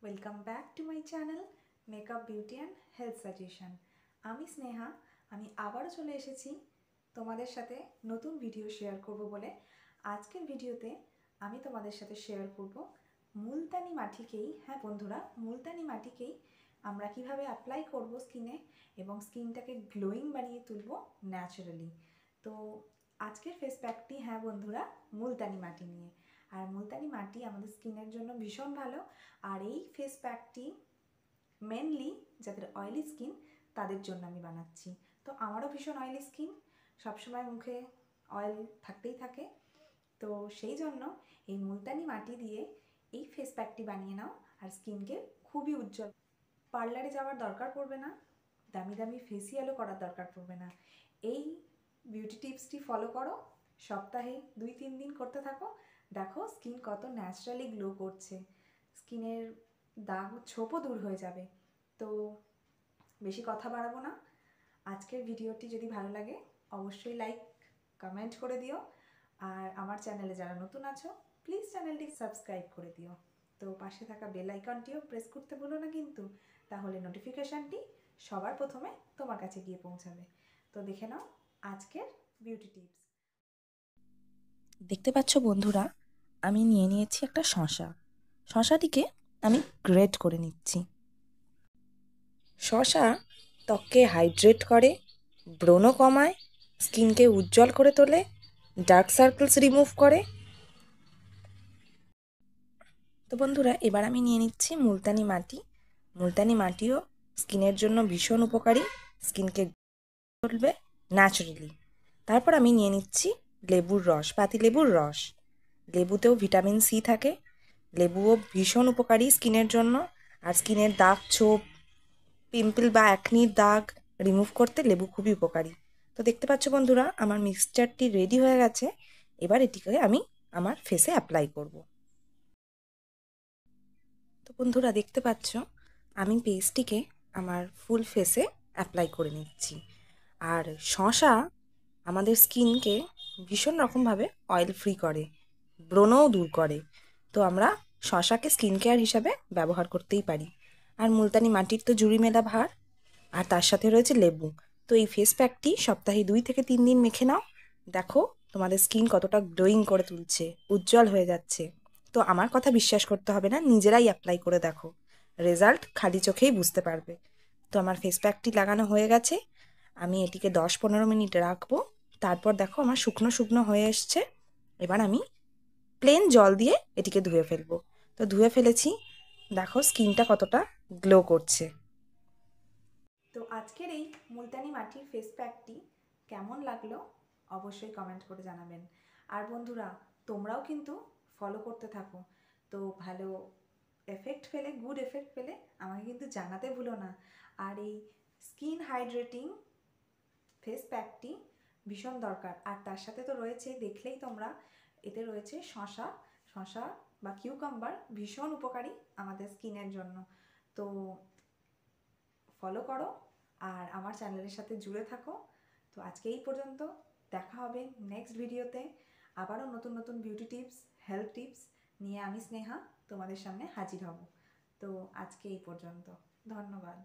Welcome back to my channel makeup beauty and health suggestion. আমি স্নেহা। আমি আবারও চলে এসেছি তোমাদের সাথে নতুন ভিডিও শেয়ার করব বলে। আজকের ভিডিওতে আমি তোমাদের সাথে শেয়ার করব মুলতানি মাটিকেই, হ্যাঁ বন্ধুরা, মুলতানি মাটিকেই আমরা কিভাবে অ্যাপ্লাই করব স্কিনে এবং স্কিনটাকে গ্লোয়িং বানিয়ে তুলব ন্যাচারালি। তো আজকের ফেস প্যাকটি, হ্যাঁ বন্ধুরা, মুলতানি মাটি নিয়ে। আর মুলতানি মাটি আমাদের স্কিনের জন্য ভীষণ ভালো। আর এই ফেস প্যাকটি মেনলি যাদের অয়েলি স্কিন তাদের জন্য আমি বানাচ্ছি। তো আমারও ভীষণ অয়েলি স্কিন, সবসময় মুখে অয়েল থাকতেই থাকে। তো সেই জন্য এই মুলতানি মাটি দিয়ে এই ফেস প্যাকটি বানিয়ে নাও আর স্কিনকে খুবই উজ্জ্বল। পার্লারে যাওয়ার দরকার পড়বে না, দামি দামি ফেসিয়ালও করার দরকার পড়বে না। এই বিউটি টিপসটি ফলো করো, সপ্তাহে 2-3 দিন করতে থাকো, দেখো স্কিন কত ন্যাচারালি গ্লো করছে, স্কিনের দাগ ছোপও দূর হয়ে যাবে। তো বেশি কথা বাড়াবো না। আজকের ভিডিওটি যদি ভালো লাগে অবশ্যই লাইক কমেন্ট করে দিও। আর আমার চ্যানেলে যারা নতুন আছো প্লিজ চ্যানেলটি সাবস্ক্রাইব করে দিও। তো পাশে থাকা বেল আইকনটিও প্রেস করতে ভুলো না কিন্তু, তাহলে নোটিফিকেশানটি সবার প্রথমে তোমার কাছে গিয়ে পৌঁছাবে। তো দেখে নাও আজকের বিউটি টিপস। দেখতে পাচ্ছ বন্ধুরা, আমি নিয়ে নিয়েছি একটা শশাটিকে আমি গ্রেট করে নিচ্ছি। শশা ত্বককে হাইড্রেট করে, ব্রণ কমায়, স্কিনকে উজ্জ্বল করে তোলে, ডার্ক সার্কেলস রিমুভ করে। তো বন্ধুরা, এবার আমি নিয়ে নিচ্ছি মুলতানি মাটি। মুলতানি মাটিও স্কিনের জন্য ভীষণ উপকারী, স্কিনকে তুলবে ন্যাচারালি। তারপর আমি নিয়ে নিচ্ছি লেবুর রস, পাতিলেবুর রস। লেবুতেও ভিটামিন সি থাকে, লেবুও ভীষণ উপকারী স্কিনের জন্য। আর স্কিনের দাগ ছোপ, পিম্পল বা অ্যাকনির দাগ রিমুভ করতে লেবু খুবই উপকারী। তো দেখতে পাচ্ছ বন্ধুরা, আমার মিক্সচারটি রেডি হয়ে গেছে। এবার এটিকে আমি আমার ফেসে অ্যাপ্লাই করব। তো বন্ধুরা দেখতে পাচ্ছ, আমি পেস্টটিকে আমার ফুল ফেসে অ্যাপ্লাই করে নিচ্ছি। আর শসা আমাদের স্কিনকে ভীষণ রকমভাবে অয়েল ফ্রি করে, ব্রণও দূর করে। তো আমরা শসাকে স্কিন কেয়ার হিসাবে ব্যবহার করতেই পারি। আর মুলতানি মাটির তো জুড়ি মেলা ভার, আর তার সাথে রয়েছে লেবু। তো এই ফেস প্যাকটি সপ্তাহে 2 থেকে 3 দিন মেখে নাও, দেখো তোমাদের স্কিন কতটা গ্লোয়িং করে তুলছে, উজ্জ্বল হয়ে যাচ্ছে। তো আমার কথা বিশ্বাস করতে হবে না, নিজেরাই অ্যাপ্লাই করে দেখো, রেজাল্ট খালি চোখেই বুঝতে পারবে। তো আমার ফেস প্যাকটি লাগানো হয়ে গেছে, আমি এটিকে 10-15 মিনিট রাখবো। তারপর দেখো আমার শুকনো শুকনো হয়ে এসছে। এবার আমি প্লেন জল দিয়ে এটিকে ধুয়ে ফেলবো। তো ধুয়ে ফেলেছি, দেখো স্কিনটা কতটা গ্লো করছে। তো আজকের এই মুলতানি মাটির ফেস প্যাকটি কেমন লাগলো অবশ্যই কমেন্ট করে জানাবেন। আর বন্ধুরা, তোমরাও কিন্তু ফলো করতে থাকো। তো ভালো এফেক্ট পেলে, গুড এফেক্ট পেলে আমাকে কিন্তু জানাতে ভুলো না। আর এই স্কিন হাইড্রেটিং ফেস প্যাকটি ভীষণ দরকার। আর তার সাথে তো রয়েছে, দেখলেই তোমরা, এতে রয়েছে শসা। শসা বা কিউকাম্বার ভীষণ উপকারী আমাদের স্কিনের জন্য। তো ফলো করো আর আমার চ্যানেলের সাথে জুড়ে থাকো। তো আজকে এই পর্যন্ত, দেখা হবে নেক্সট ভিডিওতে। আবারও নতুন নতুন বিউটি টিপস, হেলথ টিপস নিয়ে আমি স্নেহা তোমাদের সামনে হাজির হব। তো আজকে এই পর্যন্ত, ধন্যবাদ।